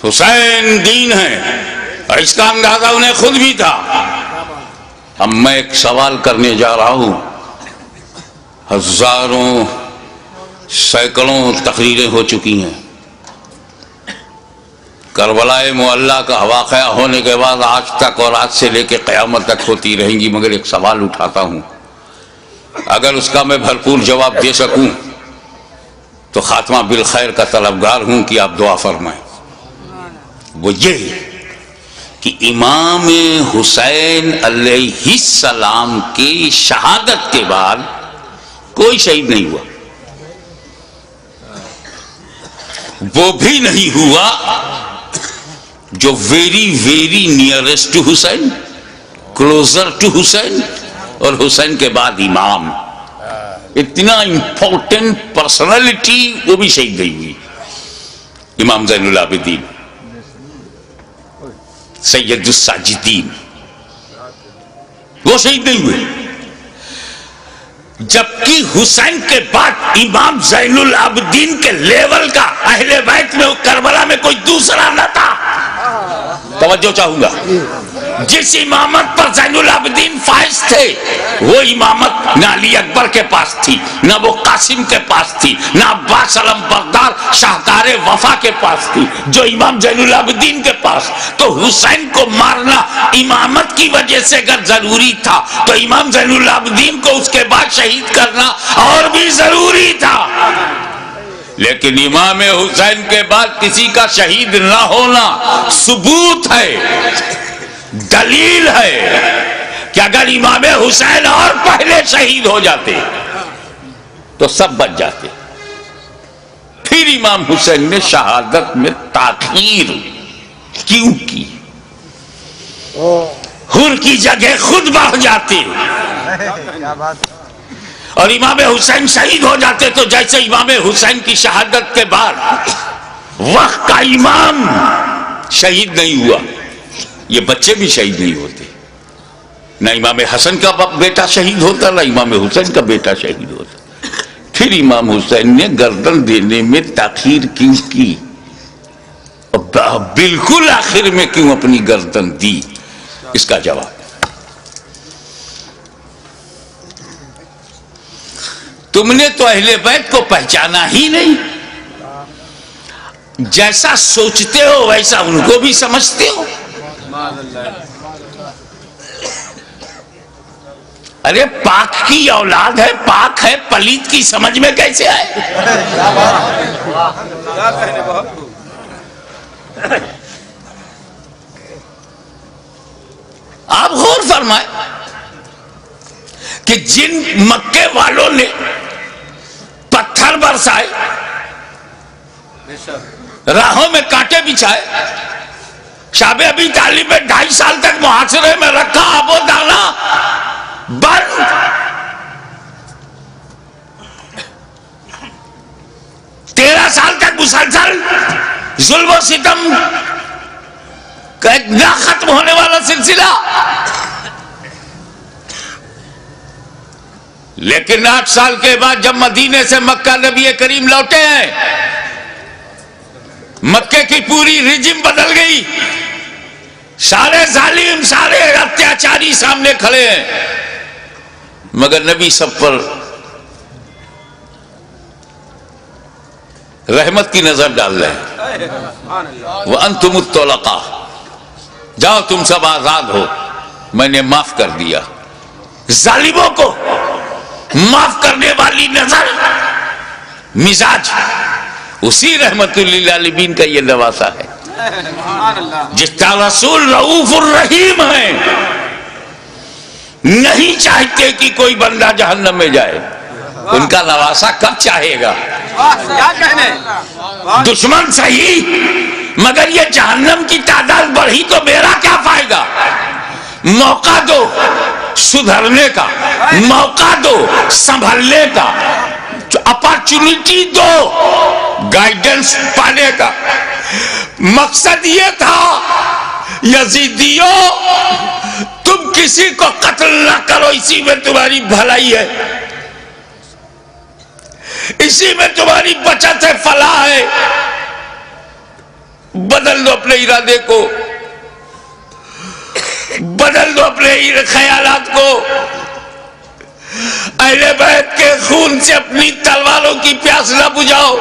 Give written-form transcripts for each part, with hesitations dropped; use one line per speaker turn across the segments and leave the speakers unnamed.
حسین دین ہے، اور اس کا اندازہ انہیں خود بھی تھا۔ اب میں ایک سوال کرنے جا رہا ہوں، ہزاروں سینکڑوں تقریریں ہو چکی ہیں، کربلا معلیٰ کا واقعہ ہونے کے بعد آج تک اور آج سے لے کے قیامت تک ہوتی رہیں گی، مگر ایک سوال اٹھاتا ہوں، اگر اس کا میں بھرپور جواب دے سکوں تو خاتمہ بالخیر کا طلبگار ہوں کہ آپ دعا فرمائیں۔ وہ یہ کہ امام حسین علیہ السلام کی شہادت کے بعد کوئی شہید نہیں ہوا، وہ بھی نہیں ہوا جو very nearest to Hussain, closer to Hussain, اور حسین کے بعد امام، اتنا امپورٹنٹ پرسنالٹی وہ بھی شہید نہیں ہوئی۔ امام زین العابدین، سید الساجدین، وہ شہید نہیں ہوئے، جبکہ حسین کے بعد امام زین العابدین کے لیول کا اہل بیت میں کربلا میں کوئی دوسرا نہ تھا۔ توجہ چاہوں گا، جس امامت پر زین العابدین فائز تھے وہ امامت نہ علی اکبر کے پاس تھی، نہ وہ قاسم کے پاس تھی، نہ عباس علم بردار شاہکار وفا کے پاس تھی، جو امام زین العابدین کے پاس۔ تو حسین کو مارنا امامت کی وجہ سے اگر ضروری تھا تو امام زین العابدین کو اس کے بعد شہید کرنا اور بھی ضروری تھا، لیکن امام حسین کے بعد کسی کا شہید نہ ہونا ثبوت ہے، دلیل ہے کہ اگر امام حسین اور پہلے شہید ہو جاتے تو سب بچ جاتے۔ پھر امام حسین نے شہادت میں تاخیر کیوں کی؟ حر کی جگہ خود بڑھ جاتے اور امام حسین شہید ہو جاتے تو جیسے امام حسین کی شہادت کے بعد وقت کا امام شہید نہیں ہوا، یہ بچے بھی شہید نہیں ہوتے، نہ امام حسن کا بیٹا شہید ہوتا نہ امام حسین کا بیٹا شہید ہوتا۔ پھر امام حسین نے گردن دینے میں تاخیر کیوں کی؟ بالکل آخر میں کیوں اپنی گردن دی؟ اس کا جواب تم نے تو اہل بیت کو پہچانا ہی نہیں، جیسا سوچتے ہو ویسا ان کو بھی سمجھتے ہو۔ ارے پاک کی اولاد ہے، پاک ہے، پلیت کی سمجھ میں کیسے آئے؟ آپ غور فرمائیں کہ جن مکے والوں نے پتھر برسائے، راہوں میں کانٹے بچھائے، شاب ابی طالب میں 2.5 سال تک محاصرے میں رکھا، آب و دانا بند، 13 سال تک مسلسل ظلم و ستم کا ایک نہ ختم ہونے والا سلسلہ، لیکن 8 سال کے بعد جب مدینے سے مکہ نبی کریم لوٹے ہیں، مکے کی پوری رجم بدل گئی، سارے ظالم سارے اتیاچاری سامنے کھڑے ہیں، مگر نبی سب پر رحمت کی نظر ڈال رہے ہیں۔ وَأَنْتُمُ الطُّلَقَاءُ، جاؤ تم سب آزاد ہو، میں نے معاف کر دیا۔ ظالموں کو معاف کرنے والی نظر، مزاج، اسی رحمت للعالمین کا یہ نواسا ہے، جس کا رسول رؤوف الرحیم ہے، نہیں چاہتے کہ کوئی بندہ جہنم میں جائے، ان کا نواسا کب چاہے گا؟ دشمن صحیح، مگر یہ جہنم کی تعداد بڑھی تو میرا کیا فائدہ؟ موقع دو سدھرنے کا، موقع دو سنبھلنے کا، اپارچونٹی دو گائیڈنس پانے کا۔ مقصد یہ تھا یزیدیوں تم کسی کو قتل نہ کرو، اسی میں تمہاری بھلائی ہے، اسی میں تمہاری بچت ہے، فلاح ہے۔ بدل دو اپنے ارادے کو، بدل دو اپنے خیالات کو، اہل بیت کے خون سے اپنی تلواروں کی پیاس نہ بجھاؤ۔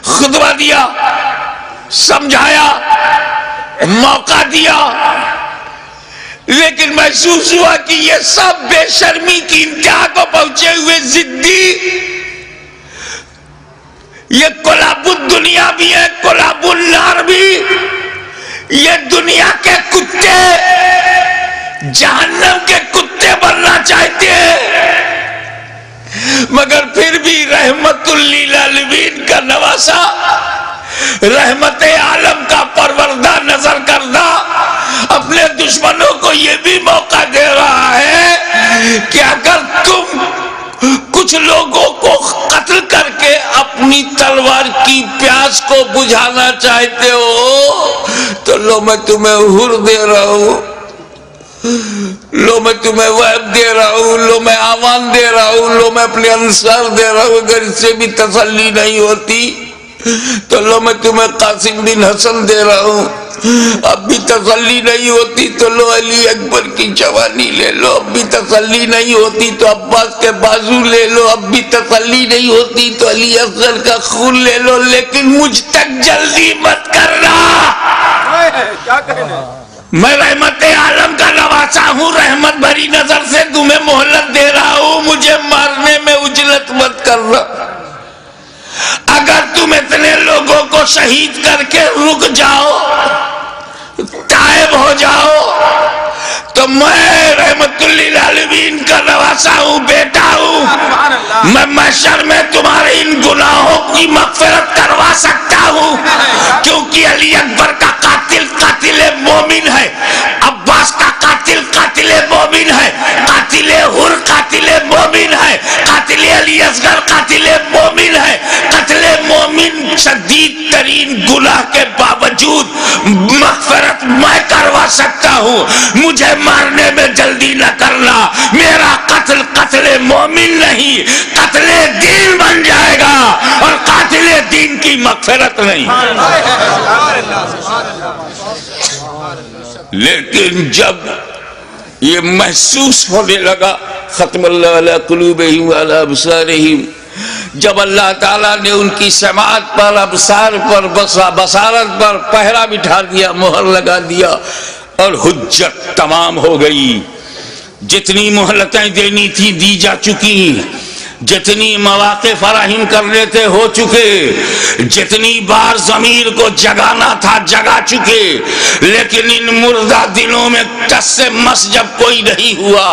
خطبہ دیا، سمجھایا، موقع دیا، لیکن محسوس ہوا کہ یہ سب بے شرمی کی انتہا کو پہنچے ہوئے ضدی، یہ کلاب الدنیا بھی ہے، کلاب النار بھی، یہ دنیا کے کتے، جہنم کے کتے بننا چاہتے ہیں، مگر پھر بھی رحمت للعالمین کا نواسا، رحمت عالم کا پروردہ نظر کردہ اپنے دشمنوں کو یہ بھی موقع دے رہا ہے کہ اگر تم کچھ لوگوں کو قتل کر کے اپنی تلوار کی پیاس کو بجھانا چاہتے ہو تو لو میں تمہیں حر دے رہا ہوں، لو میں تمہیں وہب دے رہا ہوں، لو میں آمان دے رہا ہوں، لو میں اپنے انصار دے رہا ہوں۔ اگر اس سے بھی تسلی نہیں ہوتی تو لو میں تمہیں قاسم بن حسن دے رہا ہوں، اب بھی تسلی نہیں ہوتی تو لو علی اکبر کی جوانی لے لو، اب بھی تسلی نہیں ہوتی تو عباس کے بازو لے لو، اب بھی تسلی نہیں ہوتی تو علی اصغر کا خون لے لو، لیکن مجھ تک جلدی مت کرنا۔ میں رحمت عالم کا نواسا ہوں، رحمت بھری نظر سے تمہیں مہلت دے رہا ہوں، مجھے مارنے میں عجلت مت کرنا۔ اگر تم اتنے لوگوں کو شہید کر کے رک جاؤ، تائب ہو جاؤ، تو میں رحمت للعالمین کا نواسا ہوں، بیٹا ہوں، میں محشر میں تمہارے ان گناہوں کی مغفرت کروا سکتا ہوں، کیونکہ علی اکبر کا قاتل قاتل مومن ہے، عباس کا قاتل قاتل مومن ہے، قاتل حر قاتل مومن ہے، قاتل علی اصغر قاتل مومن ہے۔ قتل مومن شدید ترین گناہ کے باوجود مغفرت میں کروا سکتا ہوں، مجھے مارنے میں جلدی نہ کرنا، میرا قتل قتل مومن نہیں قتل دین بن جائے گا، اور قاتل دین کی مغفرت نہیں۔ لیکن جب یہ محسوس ہونے لگا، ختم اللہ علی قلوبہم وعلی ابصارہم، جب اللہ تعالیٰ نے ان کی سماعت پر، ابصار پر، بصارت پر پہرا بٹھا دیا، مہر لگا دیا، اور حجت تمام ہو گئی، جتنی مہلتیں دینی تھی دی جا چکی، جتنی مواقع فراہم کرنے تھے ہو چکے، جتنی بار ضمیر کو جگانا تھا جگا چکے، لیکن ان مردہ دلوں میں ٹس سے مس جب کوئی نہیں ہوا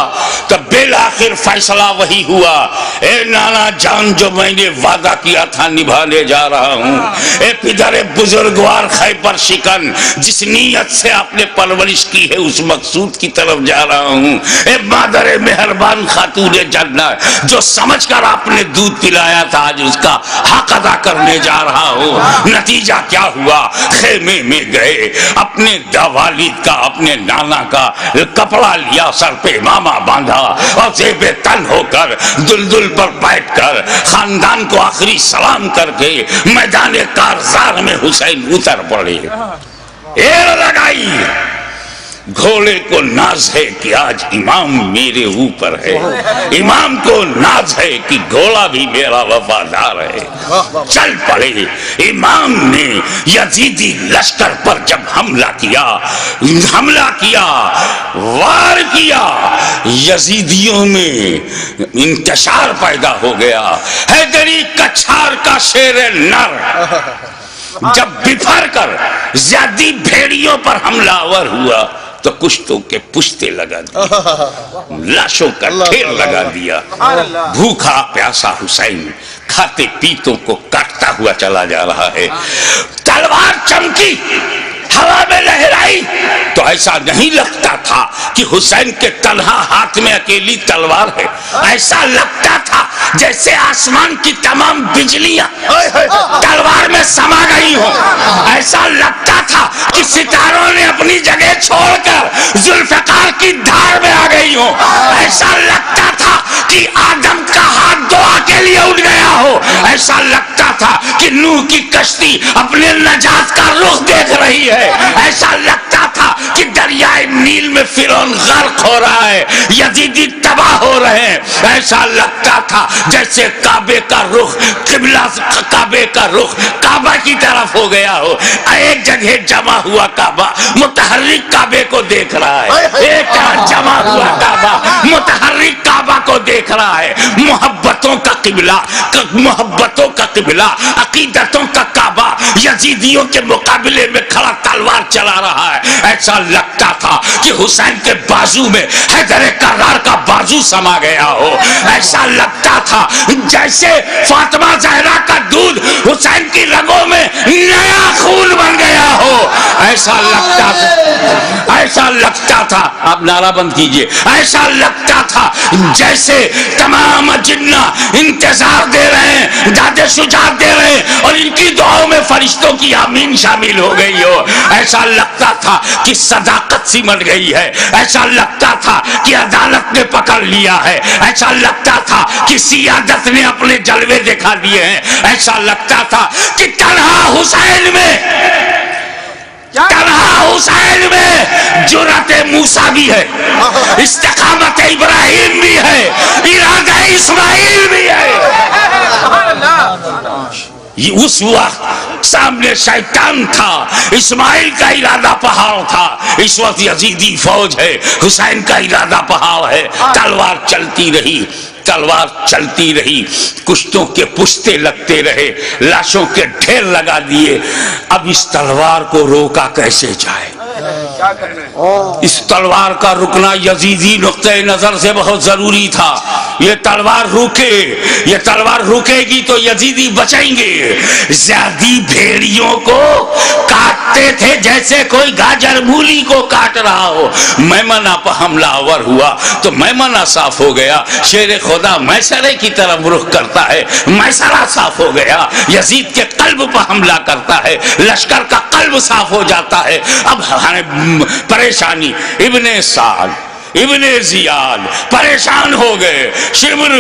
تب بالآخر فیصلہ وہی ہوا، اے نانا جان جو میں نے وعدہ کیا تھا نبھانے جا رہا ہوں، اے پدر بزرگوار خیبر شکن جس نیت سے آپ نے پرورش کی ہے اس مقصود کی طرف جا رہا ہوں، اے مادر مہربان خاتون جنت جو سمجھ کر آپ نے دودھ پلایا تھا آج اس کا حق ادا کرنے جا رہا ہوں۔ نتیجہ کیا ہوا؟ خیمے میں گئے، اپنے والد کا اپنے نانا کا کپڑا لیا، سر پہ امامہ باندھا، اور زیب تن ہو کر دلدل پر بیٹھ کر خاندان کو آخری سلام کر کے میدان کارزار میں حسین اتر پڑے، ایر لگائی۔ گھوڑے کو ناز ہے کہ آج امام میرے اوپر ہے، امام کو ناز ہے کہ گھوڑا بھی میرا وفادار ہے۔ چل پڑے، امام نے یزیدی لشکر پر جب حملہ کیا، وار کیا، یزیدیوں میں انتشار پیدا ہو گیا۔ حیدری کچھار کا شیر نر جب بفر کر زیادی بھیڑیوں پر حملہ آور ہوا تو کشتوں کے پشتے لگا دیا، لاشوں کا ڈھیر لگا دیا۔ بھوکا پیاسا حسین کھاتے پیتوں کو کاٹتا ہوا چلا جا رہا ہے، تلوار چمکی، ہوا میں لہرائی تو ایسا نہیں لگتا تھا کہ حسین کے تنہا ہاتھ میں اکیلی تلوار ہے، ایسا لگتا تھا جیسے آسمان کی تمام بجلیاں تلوار میں سما گئی ہوں، ایسا لگتا تھا کہ ستاروں نے اپنی جگہ چھوڑ کر ذوالفقار کی دھار میں آ گئی ہوں، ایسا لگتا تھا کہ آدم کا ہاتھ دعا کے لیے اٹھ گیا ہو، ایسا لگتا تھا کہ نوح کی کشتی اپنے نجات کا رخ دیکھ رہی ہے، ایسا لگتا تھا کہ دریائے نیل میں فرعون غرق ہو رہا ہے، یزیدی تباہ ہو رہے ہیں، ایسا لگتا تھا جیسے کعبے کا رخ قبلہ، کعبے کا رخ کعبہ کی طرف ہو گیا ہو، ایک جگہ جمع ہوا کعبہ متحرک کعبے کو دیکھ رہا ہے، ایک جمع ہوا کعبہ متحرک کعبہ کو دیکھ رہا ہے، محبتوں کا قبلہ، محبتوں کا قبلہ، عقیدتوں کا کعبہ یزیدیوں کے مقابلے میں کھڑا تلوار چلا رہا ہے، ایسا لگتا تھا کہ حسین کے بازو میں حیدر کرار کا بازو سما گیا ہو، ایسا لگتا تھا جیسے فاطمہ زہرا کا دودھ حسین کی رگوں میں نیا خون بن گیا ہو، ایسا لگتا تھا، ایسا لگتا تھا، آپ نعرہ بند کیجئے، ایسا لگتا تھا جیسے تمام جنہ انتظار دے رہے ہیں، داد شجاعت دے رہے ہیں اور ان کی دعاؤں میں فرشتوں کی آمین شامل ہو گئی ہو، ایسا لگتا تھا کہ صداقت سمٹ گئی ہے، ایسا لگتا تھا کہ عدالت نے پکڑ لیا ہے، ایسا لگتا تھا کہ سیادت نے اپنے جلوے دکھا دیے ہیں، ایسا لگتا تھا کہ تنہا حسین میں جرأت موسیٰ بھی ہے، استقامت ابراہیم بھی ہے، ارادہ اسماعیل بھی ہے۔ اس وقت سامنے شیطان تھا، اسماعیل کا ارادہ پہاڑ تھا، اس وقت یزیدی فوج ہے، حسین کا ارادہ پہاڑ ہے، تلوار چلتی رہی، تلوار چلتی رہی، کشتوں کے پشتے لگتے رہے، لاشوں کے ڈھیر لگا دیے، اب اس تلوار کو روکا کیسے جائے؟ اس تلوار کا رکنا یزیدی نقطہ نظر سے بہت ضروری تھا، یہ تلوار روکے، یہ تلوار روکے گی تو یزیدی بچیں گے، زیادی بھیڑیوں کو کاٹتے تھے جیسے کوئی گاجر مولی کو کاٹ رہا ہو، میمنہ پر حملہ آور ہوا تو میمنہ صاف ہو گیا، شیر خدا میسرے کی طرف رخ کرتا ہے، میسرہ صاف ہو گیا، یزید کے قلب پر حملہ کرتا ہے، لشکر کا قلب صاف ہو جاتا ہے، اب پریشانی، ابن سعد، ابن زیاد پریشان ہو گئے، شمر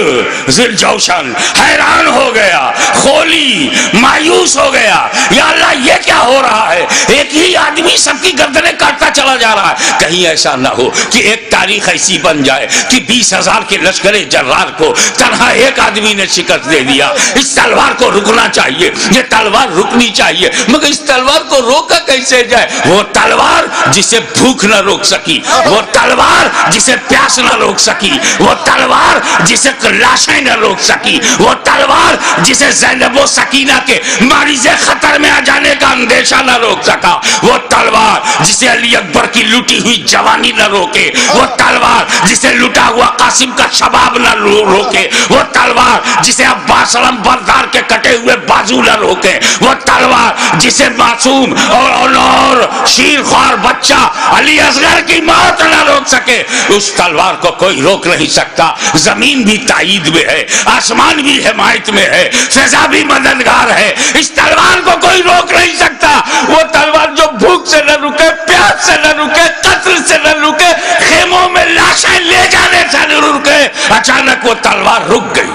ذوالجوشن حیران ہو گیا، خولی مایوس ہو گیا، یا اللہ یہ کیا ہو رہا ہے، ایک ہی آدمی سب کی گردنیں کاٹتا چلا جا رہا ہے، کہیں ایسا نہ ہو کہ ایک تاریخ ایسی بن جائے کہ 20,000 کے لشکر جرار کو تنہا ایک آدمی نے شکست دے دیا، اس تلوار کو رکنا چاہیے، یہ تلوار رکنی چاہیے، مگر اس تلوار کو روکا کیسے جائے؟ وہ تلوار جسے بھوک نہ روک سکی، وہ تلوار جسے پیاس نہ روک سکی، وہ تلوار جسے لاشیں نہ روک سکی، وہ تلوار جسے زینب و سکینہ کے معرض خطر میں آ جانے کا اندیشہ نہ روک سکا، وہ تلوار جسے علی اکبر کی لوٹی ہوئی جوانی نہ روکے، وہ تلوار جسے لٹا ہوا قاسم کا شباب نہ روکے، وہ تلوار جسے عباس علم بردار کے کٹے ہوئے بازو نہ روکے، وہ تلوار جسے معصوم اور شیر خوار بچہ علی اصغر کی موت نہ روک سکے، اس تلوار کو کوئی روک نہیں سکتا، زمین بھی تائید میں ہے، آسمان بھی حمایت میں ہے، فضا بھی مددگار ہے، اس تلوار کو کوئی روک نہیں سکتا، وہ تلوار جو بھوک سے نہ رکے، پیاس سے نہ رکے، قتل سے نہ رکے، خیموں میں لاشیں لے جانے سے نہ رکے، اچانک وہ تلوار رک گئی،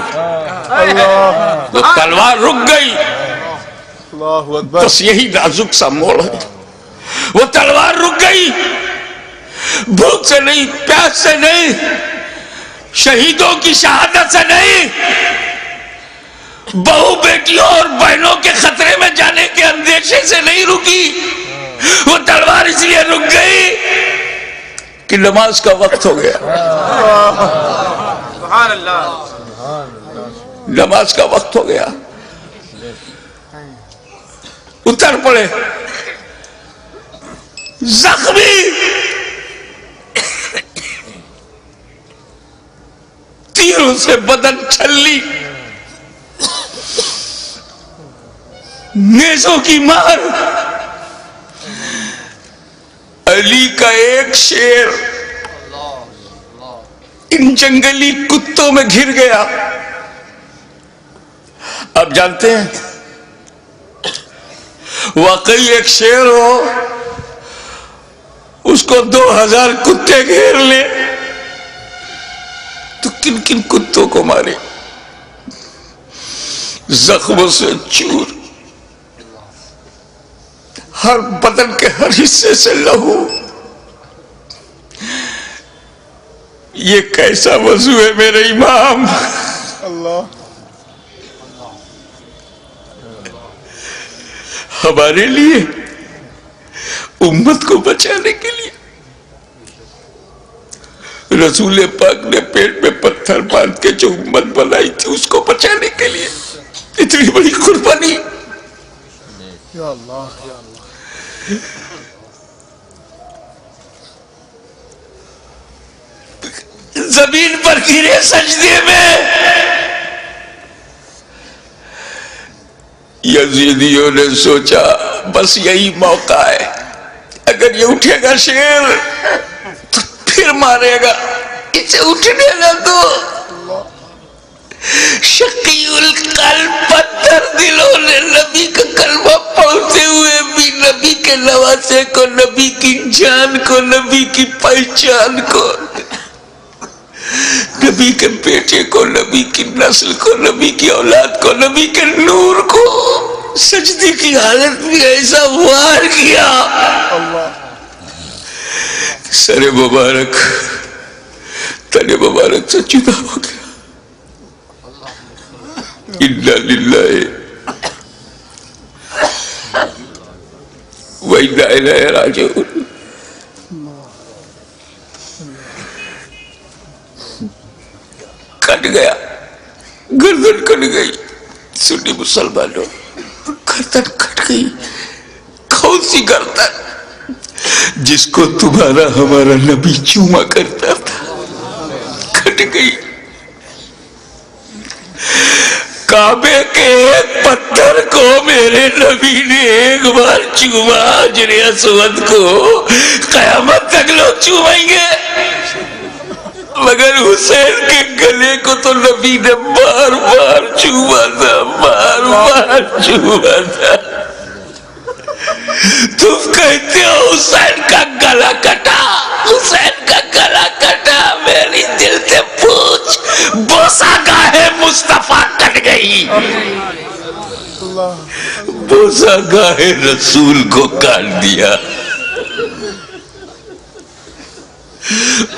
وہ تلوار رک گئی، بس یہی نازک سا موڑ ہے، وہ تلوار رک گئی، بھوک سے نہیں، پیاس سے نہیں، شہیدوں کی شہادت سے نہیں، بہو بیٹیوں اور بہنوں کے خطرے میں جانے کے اندیشے سے نہیں رکی، وہ تلوار اس لیے رک گئی کہ نماز کا وقت ہو گیا، سبحان اللہ، نماز کا وقت ہو گیا، اتر پڑے، زخمی تیروں سے بدن چھلی، نیزوں کی مار، ایک شیر ان جنگلی کتوں میں گھر گیا. آپ جانتے ہیں واقعی ایک شیر ہو اس کو 2000 کتے گھیر لے تو کن کن کتوں کو مارے؟ زخموں سے چور، ہر بدن کے ہر حصے سے لہو. یہ کیسا وضو ہے میرے امام؟ اللہ ہمارے لیے، امت کو بچانے کے لیے رسول پاک نے پیٹ میں پتھر باندھ کے جو امت بنائی تھی اس کو بچانے کے لیے اتنی بڑی قربانی. یا اللہ یا اللہ. زمین پر گرے سجدے میں. یزیدیوں نے سوچا بس یہی موقع ہے، اگر یہ اٹھے گا شیر تو پھر مارے گا، اسے اٹھنے نہ دو. شقی القلب پتھر دلوں نے نبی کا کلمہ پڑھتے ہوئے بھی نبی کے نواسے کو، نبی کی جان کو، نبی کی پہچان کو، نبی کے بیٹے کو، نبی کی نسل کو، نبی کی اولاد کو، نبی کے نور کو سجدے کی حالت میں ایسا وار کیا سر مبارک تن مبارک سے جدا ہو گیا. انا للہ و انا الیہ راجعون. کٹ گیا، گردن کٹ گئی. سنی مسلمانوں، گردن کٹ گئی. کون سی گردن؟ جس کو تمہارا ہمارا نبی چوما کرتا تھا، کٹ گئی. کعبے کے ایک پتھر کو میرے نبی نے ایک بار چوما، حجر اسود کو. قیامت تک لوگ چومیں گے، مگر حسین کے گلے کو تو نبی نے بار بار چوما تھا، بار بار چوما تھا. تم کہتے ہو حسین کا گلا کٹا، حسین کا گلا کٹا. میری دل سے پوچھ، بوسہ گاہ مصطفیٰ کٹ گئی، بوسہ گاہ رسول کو کاٹ دیا.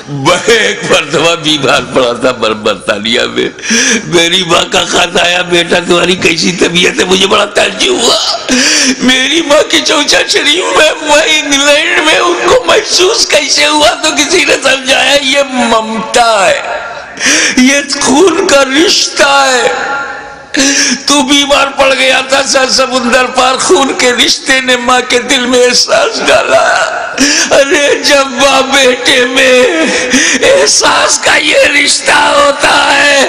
میں ایک مرتبہ بیمار پڑا تھا برطانیہ میں. میری ماں کا خط آیا، بیٹا تمہاری کیسی طبیعت ہے؟ مجھے بڑا تعجب ہوا. میری ماں کی چوچا شریف میں، وہ انگلینڈ میں، ان کو محسوس کیسے ہوا؟ تو کسی نے سمجھایا یہ ممتا ہے، یہ خون کا رشتہ ہے. تو بیمار پڑ گیا تھا، سر سمندر پار خون کے رشتے نے ماں کے دل میں احساس ڈالا. ارے جب ماں بیٹے میں احساس کا یہ رشتہ ہوتا ہے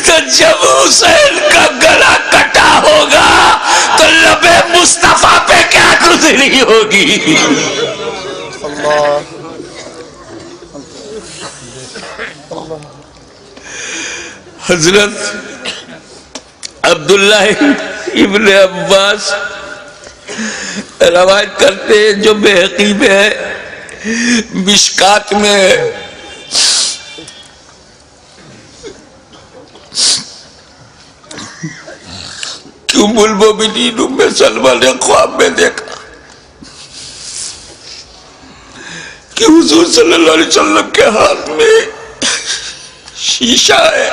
تو جب حسین کا گلا کٹا ہوگا تو لب مصطفیٰ پہ کیا گزری ہوگی. حضرت عبداللہ ابن عباس روایت کرتے ہیں، جو بحقی میں ہے، مشکات میں ہے، کہ ام المومنین ام سلمہ نے خواب میں دیکھا کہ حضور صلی اللہ علیہ وسلم کے ہاتھ میں شیشہ ہے.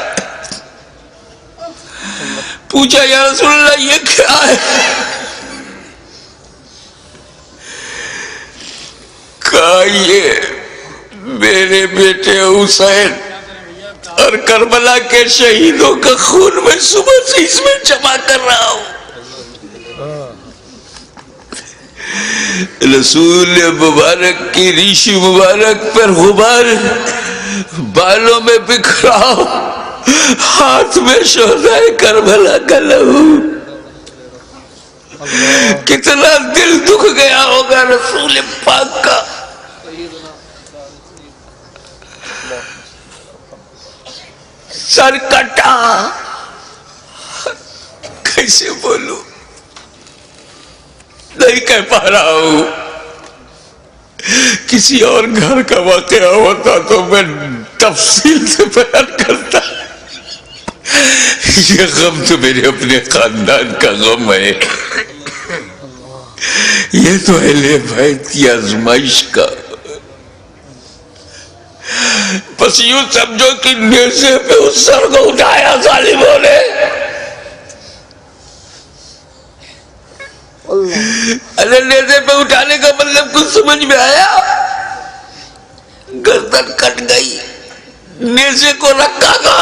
پوچھا یا رسول اللہ یہ کیا ہے؟ کہا یہ میرے بیٹے حسین اور کربلا کے شہیدوں کا خون میں صبح سے اس میں جمع کر رہا ہوں. رسول مبارک کی ریش مبارک پر غبار بالوں میں بکھرا، ہاتھ میں شہدائے کربلا کا لہو. کتنا دل دکھ گیا ہوگا رسول پاک کا. سر کٹا، کیسے بولوں، نہیں کہہ پا رہا ہوں. کسی اور گھر کا واقعہ ہوتا تو میں تفصیل سے بیان کرتا. یہ غم تو میرے اپنے خاندان کا غم ہے، یہ تو اہل بیت کی آزمائش کا. بس یوں سمجھو کہ نیزے پہ اس سر کو اٹھایا ظالموں نے. ارے نیزے پہ اٹھانے کا مطلب کچھ سمجھ میں آیا؟ گردن کٹ گئی، نیزے کو رکھا گا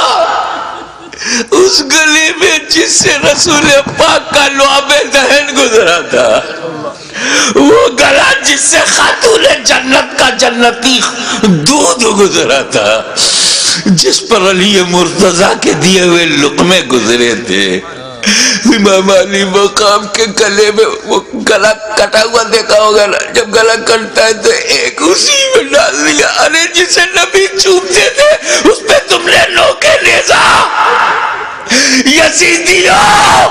اس گلی میں جس سے رسول پاک کا لعاب دہن گزرا تھا، وہ گلا جس سے خاتون جنت کا جنتی دودھ گزرا تھا، جس پر علی مرتضیٰ کے دیے ہوئے لقمے گزرے تھے. امام علی مقام کے گلے میں وہ گلا کٹا ہوا دیکھا ہوگا نا، جب گلا کٹتا ہے تو ایک اسی میں ڈال دیا. ارے جسے نبی چومتے تھے اس پہ تم نے نوکے نیزا. یزیدیوں،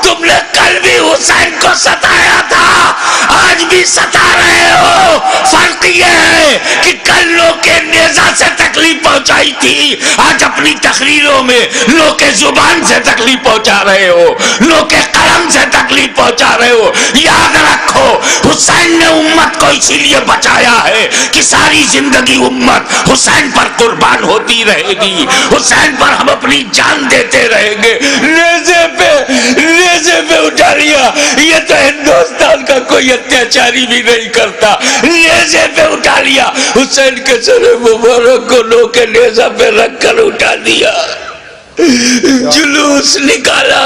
تم نے کل بھی حسین کو ستایا تھا، آج بھی ستا رہے ہو. فرق یہ ہے کہ کل نوکے نیزا سے تکلیف پہنچائی تھی، آج اپنی تقریروں میں نوکے زبان سے تکلیف پہنچا رہے ہو، نوکے قلم سے تکلیف پہنچا رہے ہو. یاد رکھو، حسین نے امت کو اسی لیے بچایا ہے کہ ساری زندگی امت حسین پر قربان ہوتی رہے گی، حسین پر ہم اپنی جان دیتے رہیں گے. نیزے پہ اٹھا لیا، یہ تو ہندوستان کا کوئی اتیاچاری بھی نہیں کرتا. نیزے پہ اٹھا لیا، حسین کے سر مبارک کو لو کے نیزہ پہ رکھ کر اٹھا دیا. جلوس نکالا،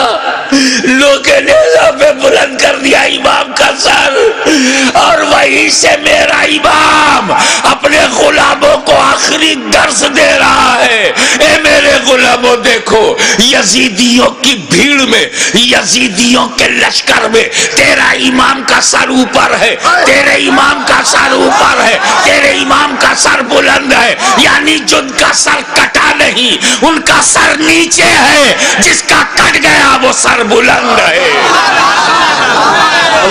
لو کے نیزہ پہ بلند کر دیا امام کا سر، اور وہیں سے میرا امام اپنے غلاموں کو آخری درس دے رہا ہے. اے میرے غلاموں، دیکھو یزیدیوں کی بھیڑ میں، یزیدیوں کے لشکر میں تیرا امام کا سر اوپر ہے، تیرے امام کا سر اوپر ہے، تیرے امام کا سر بلند ہے. یعنی جن کا سر کٹا نہیں، ان کا سر نیچے ہے، جس کا کٹ گیا وہ سر بلند ہے.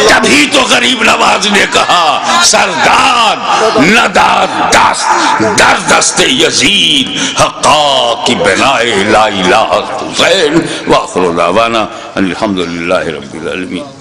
تبھی تو غریب نواز نے کہا سرداد نداد در دست یزید حقا کی بنائے لا الہ حسین. وآخر دعوانا الحمدللہ رب العالمین.